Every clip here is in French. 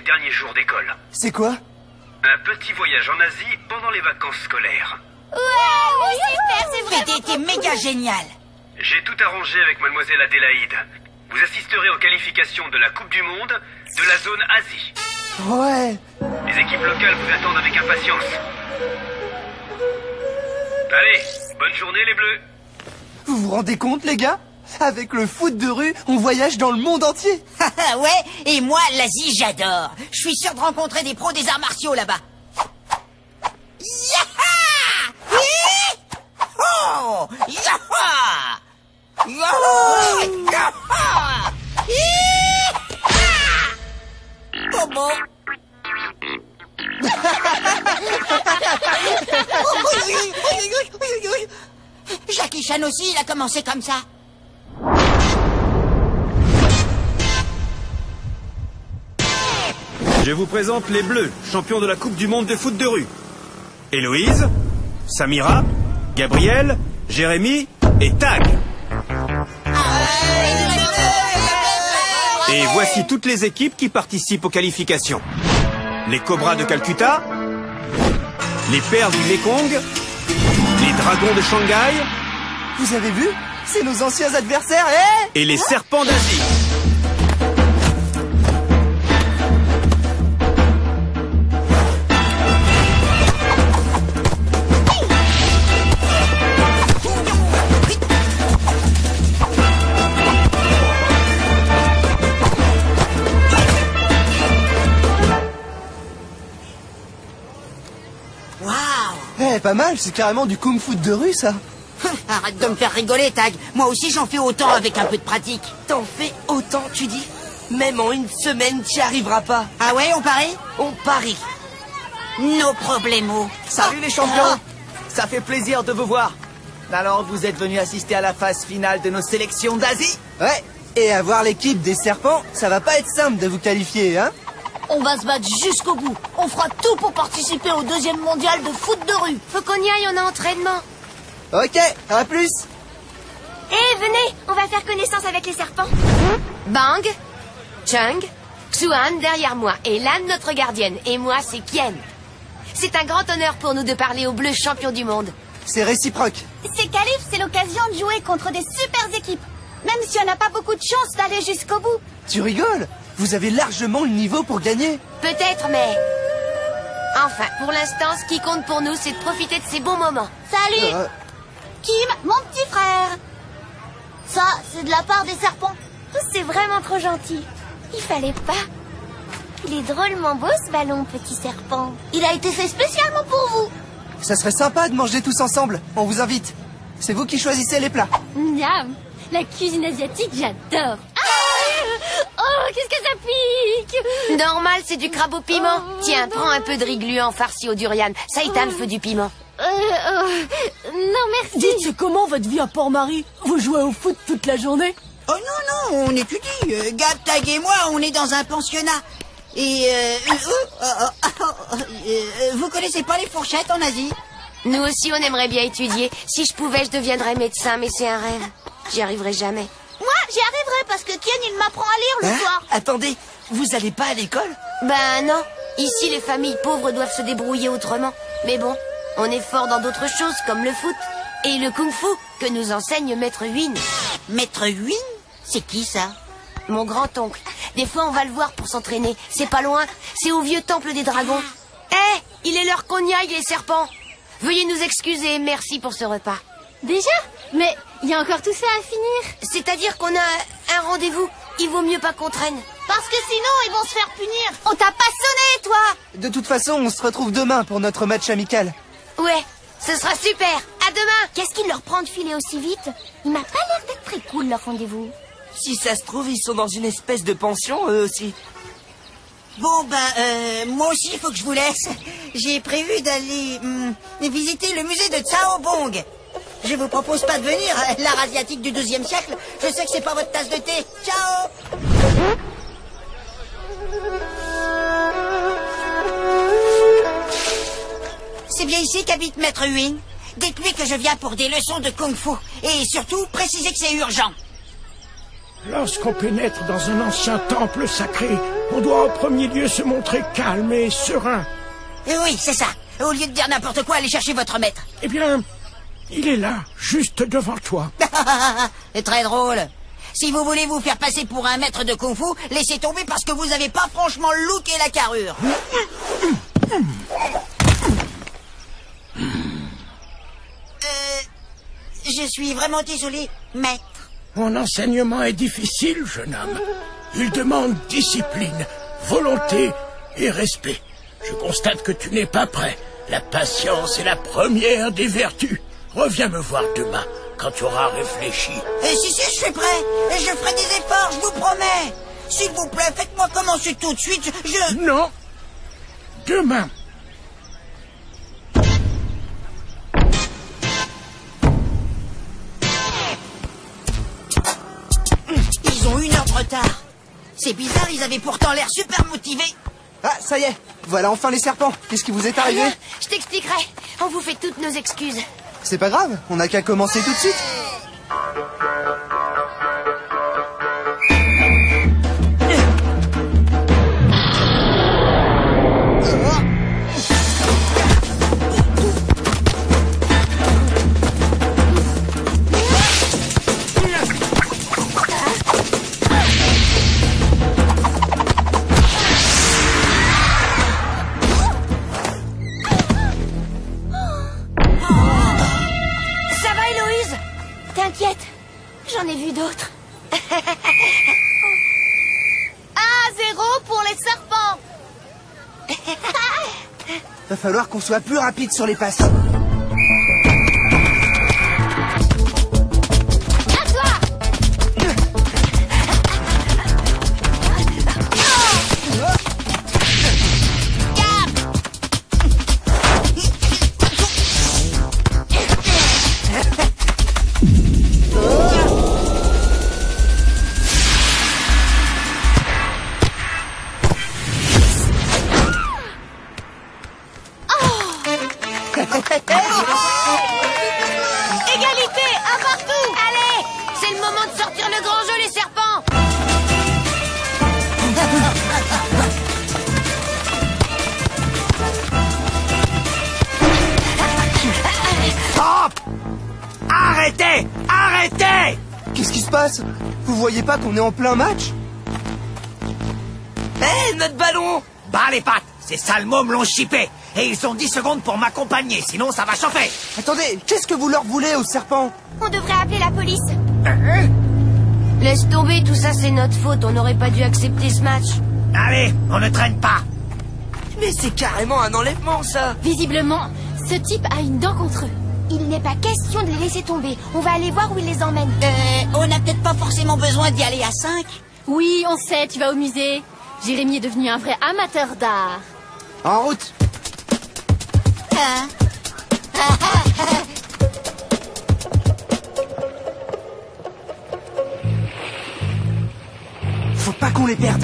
derniers jours d'école. C'est quoi? Un petit voyage en Asie pendant les vacances scolaires. Ouais, super, c'est vrai. C'était méga génial. J'ai tout arrangé avec mademoiselle Adélaïde. Vous assisterez aux qualifications de la Coupe du Monde de la zone Asie. Ouais. Les équipes locales vous attendent avec impatience. Allez, bonne journée les Bleus. Vous vous rendez compte, les gars? Avec le foot de rue, on voyage dans le monde entier. Ouais, et moi, l'Asie, j'adore. Je suis sûr de rencontrer des pros des arts martiaux là-bas. Yaha! Hi! Oh! Yaha! Yaha! Yaha! Hi! Oh bon. Jackie Chan aussi, il a commencé comme ça. Je vous présente les Bleus, champions de la Coupe du Monde de foot de rue. Héloïse, Samira, Gabriel, Jérémy et Tag. Et voici toutes les équipes qui participent aux qualifications. Les Cobras de Calcutta, les Perles du Mekong, les Dragons de Shanghai. Vous avez vu? C'est nos anciens adversaires, Et les Serpents d'Asie. Pas mal, c'est carrément du kung-fu de rue, ça. Arrête de me faire rigoler, Tag. Moi aussi, j'en fais autant avec un peu de pratique. T'en fais autant, tu dis? Même en une semaine, t'y arriveras pas. Ah ouais, on parie? On parie. No problemo. Salut les champions. Ça fait plaisir de vous voir. Alors, vous êtes venus assister à la phase finale de nos sélections d'Asie? Ouais, et avoir l'équipe des serpents, ça va pas être simple de vous qualifier, hein? On va se battre jusqu'au bout. On fera tout pour participer au 2e mondial de foot de rue. Faut qu'on y aille, on a entraînement. Ok, à plus. Venez, on va faire connaissance avec les serpents. Bang, Chung, Xuan derrière moi, et Lan notre gardienne, et moi c'est Kien. C'est un grand honneur pour nous de parler aux Bleus champions du monde. C'est réciproque. C'est Calif, c'est l'occasion de jouer contre des super équipes. Même si on n'a pas beaucoup de chance d'aller jusqu'au bout. Tu rigoles? Vous avez largement le niveau pour gagner. Peut-être, mais... Enfin, pour l'instant, ce qui compte pour nous, c'est de profiter de ces bons moments. Salut Kim, mon petit frère. Ça, c'est de la part des serpents. C'est vraiment trop gentil. Il fallait pas. Il est drôlement beau, ce ballon, petit serpent. Il a été fait spécialement pour vous. Ça serait sympa de manger tous ensemble. On vous invite. C'est vous qui choisissez les plats. Miam. La cuisine asiatique, j'adore. Oh, qu'est-ce que ça pique! Normal, c'est du crabe au piment. Tiens, prends un peu de riz gluant farci au durian. Ça éteint le feu du piment. Non, merci. Dites, c'est comment votre vie à Port-Marie? Vous jouez au foot toute la journée? Oh non, on étudie. Gab, Tag et moi, on est dans un pensionnat. Et vous connaissez pas les fourchettes en Asie? Nous aussi, on aimerait bien étudier. Si je pouvais, je deviendrais médecin, mais c'est un rêve. J'y arriverai jamais. Moi, j'y arriverai parce que Tien, il m'apprend à lire le soir. Attendez, vous allez pas à l'école? Ben non. Ici, les familles pauvres doivent se débrouiller autrement. Mais bon, on est fort dans d'autres choses, comme le foot et le kung-fu, que nous enseigne Maître Huyn. Maître Huyn? C'est qui ça? Mon grand-oncle. Des fois, on va le voir pour s'entraîner. C'est pas loin. C'est au vieux temple des dragons. Il est l'heure qu'on y aille, les serpents. Veuillez nous excuser, merci pour ce repas. Déjà? Mais il y a encore tout ça à finir. C'est-à-dire qu'on a un rendez-vous. Il vaut mieux pas qu'on traîne. Parce que sinon, ils vont se faire punir. On t'a pas sonné, toi. De toute façon, on se retrouve demain pour notre match amical. Ouais, ce sera super. À demain. Qu'est-ce qui leur prend de filer aussi vite? Il m'a pas l'air d'être très cool, leur rendez-vous. Si ça se trouve, ils sont dans une espèce de pension, eux aussi. Bon, moi aussi, il faut que je vous laisse. J'ai prévu d'aller visiter le musée de Tsao Bong. Je vous propose pas de venir, l'art asiatique du XIIe siècle. Je sais que c'est pas votre tasse de thé. Ciao. C'est bien ici qu'habite Maître Huyn. Dites-lui que je viens pour des leçons de kung-fu. Et surtout, précisez que c'est urgent. Lorsqu'on pénètre dans un ancien temple sacré, on doit en premier lieu se montrer calme et serein. Oui, c'est ça. Au lieu de dire n'importe quoi, allez chercher votre maître. Eh bien, il est là, juste devant toi. C'est très drôle. Si vous voulez vous faire passer pour un maître de kung-fu, laissez tomber parce que vous avez pas franchement le look et la carrure. Je suis vraiment désolé, maître. Mon enseignement est difficile, jeune homme. Il demande discipline, volonté et respect. Je constate que tu n'es pas prêt. La patience est la première des vertus. Reviens me voir demain, quand tu auras réfléchi. Si, je suis prêt. Je ferai des efforts, je vous promets. S'il vous plaît, faites-moi commencer tout de suite. Non. Demain. Ils ont 1 heure de retard. C'est bizarre, ils avaient pourtant l'air super motivés. Ah, ça y est, voilà enfin les serpents. Qu'est-ce qui vous est arrivé? Rien, je t'expliquerai. On vous fait toutes nos excuses. C'est pas grave, on n'a qu'à commencer tout de suite. T'inquiète, j'en ai vu d'autres. 1-0 pour les serpents. Va falloir qu'on soit plus rapide sur les passes. Égalité, un partout. Allez, c'est le moment de sortir le grand jeu, les serpents. Stop! Arrêtez! Arrêtez! Qu'est-ce qui se passe? Vous voyez pas qu'on est en plein match? Hé, notre ballon! Bas les pattes! Ces sales mômes l'ont chippé! Et ils ont 10 secondes pour m'accompagner, sinon ça va chauffer! Attendez, qu'est-ce que vous leur voulez aux serpents? On devrait appeler la police. Laisse tomber, tout ça c'est notre faute. On n'aurait pas dû accepter ce match. Allez, on ne traîne pas! Mais c'est carrément un enlèvement, ça. Visiblement, ce type a une dent contre eux. Il n'est pas question de les laisser tomber. On va aller voir où il les emmène. On n'a peut-être pas forcément besoin d'y aller à 5. Oui, on sait, tu vas au musée. Jérémy est devenu un vrai amateur d'art. En route. Hein? Faut pas qu'on les perde.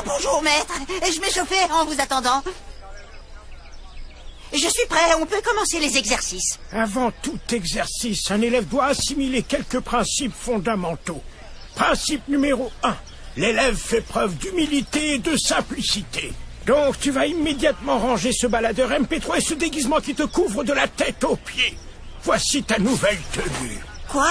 Bonjour, maître. Je m'échauffais en vous attendant. Je suis prêt, on peut commencer les exercices. Avant tout exercice, un élève doit assimiler quelques principes fondamentaux. Principe numéro 1. L'élève fait preuve d'humilité et de simplicité. Donc tu vas immédiatement ranger ce baladeur MP3 et ce déguisement qui te couvre de la tête aux pieds. Voici ta nouvelle tenue. Quoi?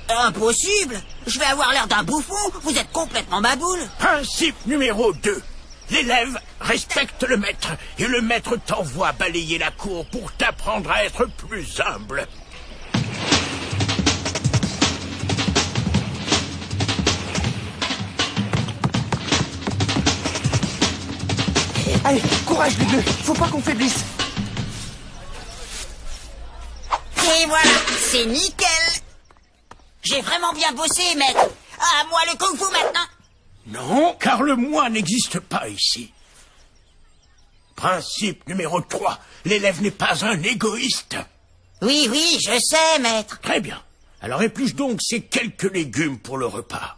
Impossible. Je vais avoir l'air d'un bouffon. Vous êtes complètement ma boule. Principe numéro 2. L'élève respecte le maître, et le maître t'envoie balayer la cour pour t'apprendre à être plus humble. Allez, courage les bleus, faut pas qu'on faiblisse. Et voilà, c'est nickel. J'ai vraiment bien bossé, maître. À moi le kung-fu maintenant. Non, car le moi n'existe pas ici. Principe numéro 3. L'élève n'est pas un égoïste. Oui, oui, je sais, maître. Très bien. Alors épluche donc ces quelques légumes pour le repas.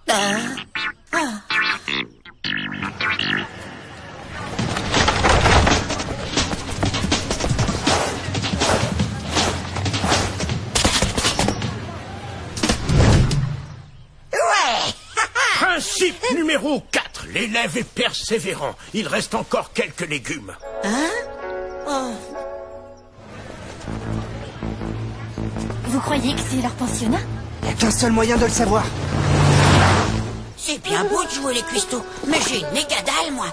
Principe numéro 4. L'élève est persévérant. Il reste encore quelques légumes. Vous croyez que c'est leur pensionnat? Y a qu'un seul moyen de le savoir. C'est bien beau de jouer les cuistots, mais j'ai une négadale, moi.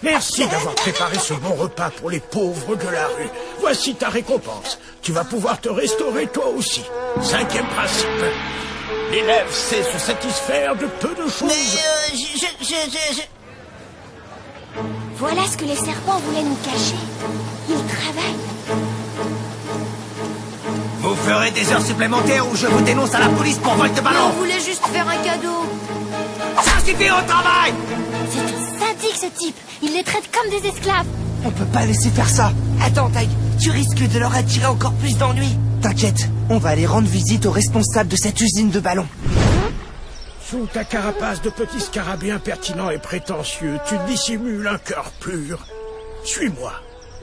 Merci d'avoir préparé ce bon repas pour les pauvres de la rue. Voici ta récompense. Tu vas pouvoir te restaurer toi aussi. 5e principe. L'élève sait se satisfaire de peu de choses. Mais Voilà ce que les serpents voulaient nous cacher. Ils travaillent. Vous ferez des heures supplémentaires ou je vous dénonce à la police pour vol de On ballon. voulait juste faire un cadeau. Ça suffit au travail. C'est un sadique, ce type. Il les traite comme des esclaves. On peut pas laisser faire ça. Attends, Tag, tu risques de leur attirer encore plus d'ennuis. T'inquiète, on va aller rendre visite aux responsables de cette usine de ballons. Sous ta carapace de petit scarabée impertinent et prétentieux, tu dissimules un cœur pur. Suis-moi.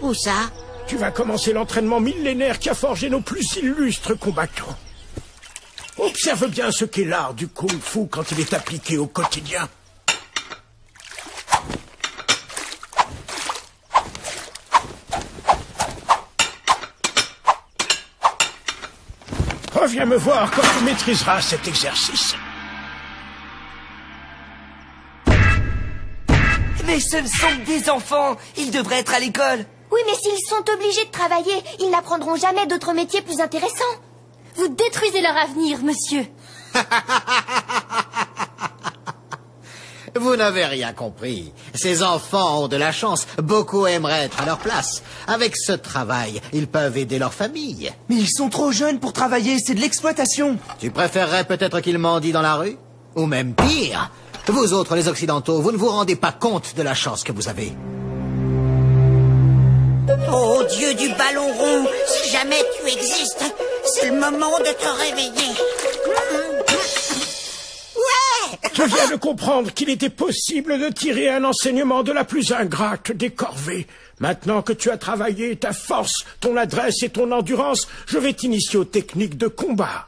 où ça? Tu vas commencer l'entraînement millénaire qui a forgé nos plus illustres combattants. Observe bien ce qu'est l'art du kung-fu quand il est appliqué au quotidien. Reviens me voir quand tu maîtriseras cet exercice. Mais ce ne sont que des enfants. Ils devraient être à l'école. Oui, mais s'ils sont obligés de travailler, ils n'apprendront jamais d'autres métiers plus intéressants. Vous détruisez leur avenir, monsieur. Vous n'avez rien compris. Ces enfants ont de la chance. Beaucoup aimeraient être à leur place. Avec ce travail, ils peuvent aider leur famille. Mais ils sont trop jeunes pour travailler, c'est de l'exploitation. Tu préférerais peut-être qu'ils mendient dans la rue? Ou même pire, vous autres les Occidentaux, vous ne vous rendez pas compte de la chance que vous avez. Oh, Dieu du ballon rond, si jamais tu existes, c'est le moment de te réveiller. Je viens de comprendre qu'il était possible de tirer un enseignement de la plus ingrate des corvées. Maintenant que tu as travaillé ta force, ton adresse et ton endurance, je vais t'initier aux techniques de combat.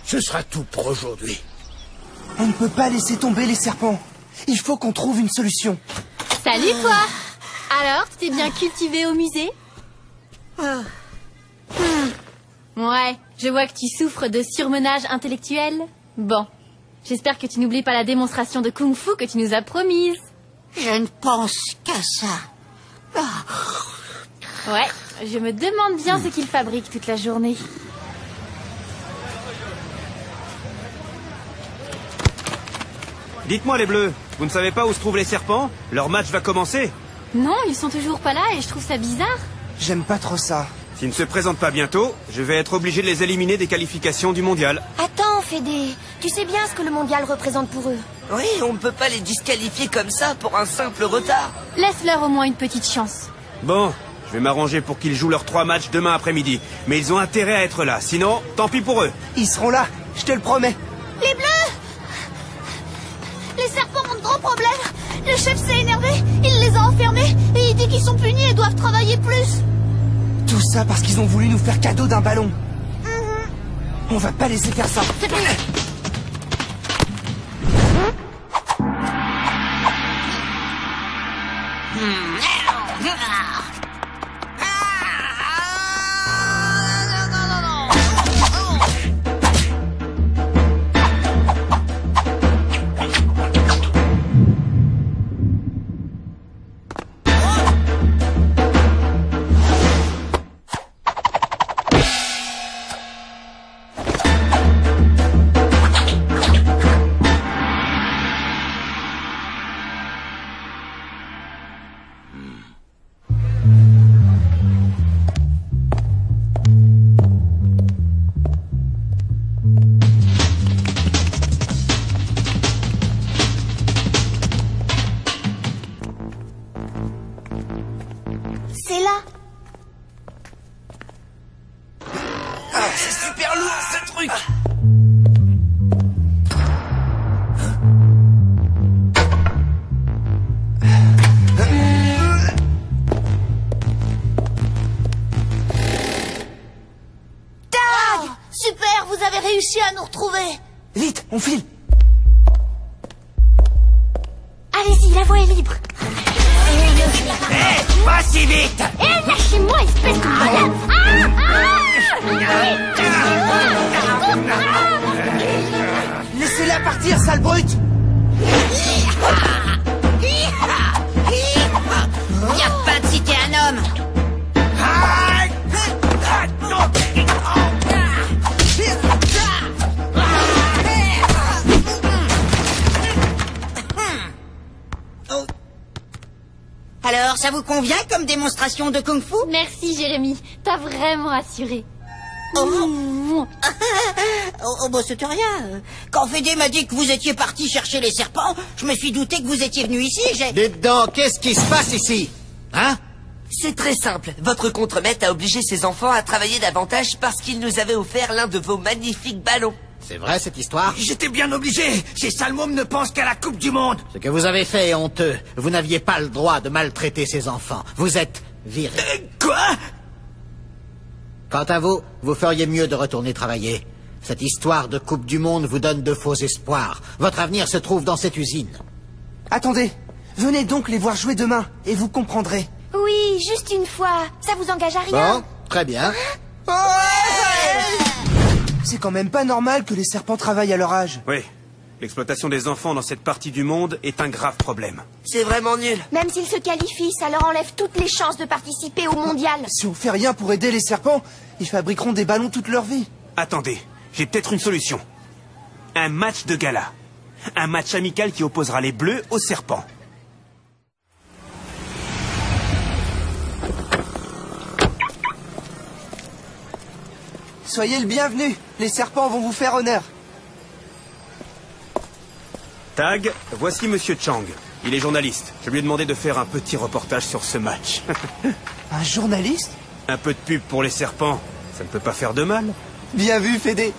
Ce sera tout pour aujourd'hui. On ne peut pas laisser tomber les serpents. Il faut qu'on trouve une solution. Salut, toi. Alors, tu t'es bien cultivé au musée? Ouais, je vois que tu souffres de surmenage intellectuel. Bon, j'espère que tu n'oublies pas la démonstration de kung-fu que tu nous as promise. Je ne pense qu'à ça. Ouais, je me demande bien ce qu'ils fabriquent toute la journée. Dites-moi les bleus, vous ne savez pas où se trouvent les serpents? Leur match va commencer. Non, ils sont toujours pas là et je trouve ça bizarre. J'aime pas trop ça. S'ils ne se présentent pas bientôt, je vais être obligé de les éliminer des qualifications du mondial. Attends, Fédé, tu sais bien ce que le mondial représente pour eux. Oui, on ne peut pas les disqualifier comme ça pour un simple retard. Laisse-leur au moins une petite chance. Bon, je vais m'arranger pour qu'ils jouent leurs 3 matchs demain après-midi. Mais ils ont intérêt à être là, sinon, tant pis pour eux. Ils seront là, je te le promets. Les bleus! Les serpents ont de gros problèmes. Le chef s'est énervé, il les a enfermés et il dit qu'ils sont punis et doivent travailler plus. Tout ça parce qu'ils ont voulu nous faire cadeau d'un ballon. On va pas laisser faire ça. C'est là. Ah, c'est super lourd ce truc. Tag! Super, vous avez réussi à nous retrouver. Vite, on file. Allez-y, la voie est libre. Pas si vite. Eh, lâchez-moi, espèce de malade. Laissez-la partir, sale brute. Y a pas de cité un homme. Alors, ça vous convient comme démonstration de kung-fu? Merci, Jérémy. T'as vraiment assuré. Oh, bah c'était rien. Quand Fédé m'a dit que vous étiez parti chercher les serpents, je me suis douté que vous étiez venu ici. Dites donc, qu'est-ce qui se passe ici? Hein? C'est très simple. Votre contremaître a obligé ses enfants à travailler davantage parce qu'il nous avait offert l'un de vos magnifiques ballons. C'est vrai cette histoire? J'étais bien obligé. Ces salmômes ne pensent qu'à la Coupe du Monde. Ce que vous avez fait est honteux. Vous n'aviez pas le droit de maltraiter ces enfants. Vous êtes viré. Quoi? Quant à vous, vous feriez mieux de retourner travailler. Cette histoire de Coupe du Monde vous donne de faux espoirs. Votre avenir se trouve dans cette usine. Attendez, venez donc les voir jouer demain, et vous comprendrez. Oui, juste une fois. Ça vous engage à rien. Bon, très bien. C'est quand même pas normal que les serpents travaillent à leur âge. Oui. L'exploitation des enfants dans cette partie du monde est un grave problème. C'est vraiment nul. Même s'ils se qualifient, ça leur enlève toutes les chances de participer au mondial. Si on fait rien pour aider les serpents, ils fabriqueront des ballons toute leur vie. Attendez, j'ai peut-être une solution. Un match de gala. Un match amical qui opposera les bleus aux serpents. Soyez le bienvenu, les serpents vont vous faire honneur. Tag, voici Monsieur Chang. Il est journaliste. Je lui ai demandé de faire un petit reportage sur ce match. Un journaliste? Un peu de pub pour les serpents, ça ne peut pas faire de mal. Bien vu, Fédé.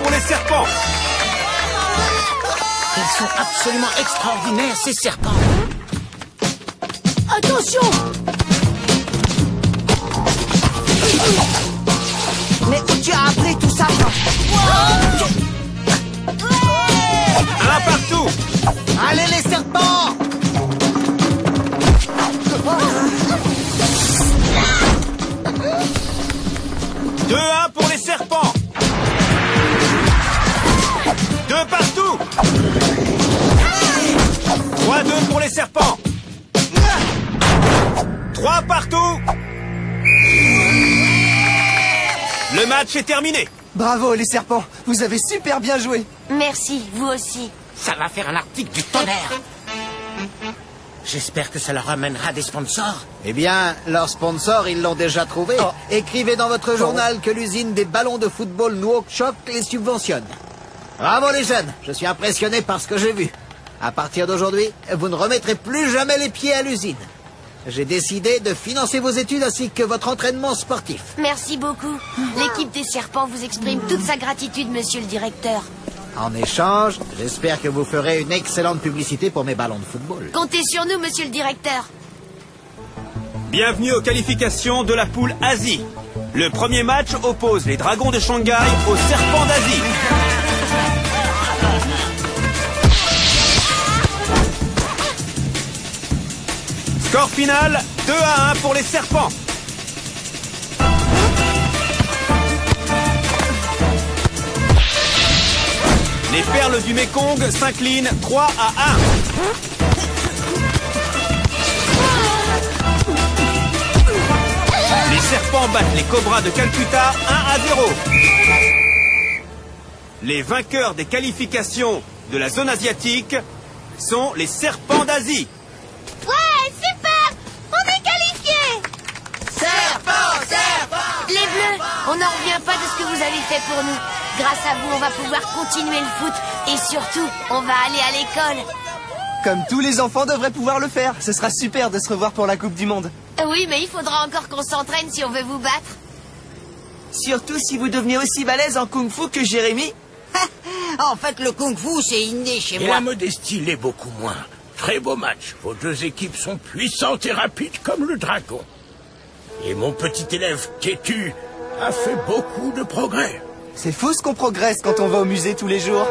Pour les serpents. Ils sont absolument extraordinaires, ces serpents. Attention! Mais où tu as appris tout ça? Un partout. Allez les serpents! 2-1 pour les serpents. 2 partout. 3-2 pour les serpents. 3 partout. Le match est terminé. Bravo les serpents, vous avez super bien joué. Merci, vous aussi. Ça va faire un article du tonnerre. J'espère que ça leur ramènera des sponsors. Eh bien, leurs sponsors, ils l'ont déjà trouvé. Oh. Écrivez dans votre journal que l'usine des ballons de football Nouakchott les subventionne. Bravo les jeunes, je suis impressionné par ce que j'ai vu. À partir d'aujourd'hui, vous ne remettrez plus jamais les pieds à l'usine. J'ai décidé de financer vos études ainsi que votre entraînement sportif. Merci beaucoup. L'équipe des serpents vous exprime toute sa gratitude, monsieur le directeur. En échange, j'espère que vous ferez une excellente publicité pour mes ballons de football. Comptez sur nous, monsieur le directeur. Bienvenue aux qualifications de la poule Asie. Le premier match oppose les dragons de Shanghai aux serpents d'Asie. Score final, 2-1 pour les serpents. Les perles du Mekong s'inclinent 3-1. Les serpents battent les cobras de Calcutta 1-0. Les vainqueurs des qualifications de la zone asiatique sont les serpents d'Asie. Ouais, super! On est qualifiés! Serpent, serpent! Les bleus, on n'en revient pas de ce que vous avez fait pour nous. Grâce à vous, on va pouvoir continuer le foot. Et surtout, on va aller à l'école. Comme tous les enfants devraient pouvoir le faire. Ce sera super de se revoir pour la Coupe du Monde. Oui, mais il faudra encore qu'on s'entraîne si on veut vous battre. Surtout si vous devenez aussi balèze en kung-fu que Jérémy. En fait, le kung-fu, c'est inné chez Et moi. la modestie l'est beaucoup moins. Très beau match. Vos deux équipes sont puissantes et rapides comme le dragon. Et mon petit élève Kétu a fait beaucoup de progrès. C'est fou ce qu'on progresse quand on va au musée tous les jours.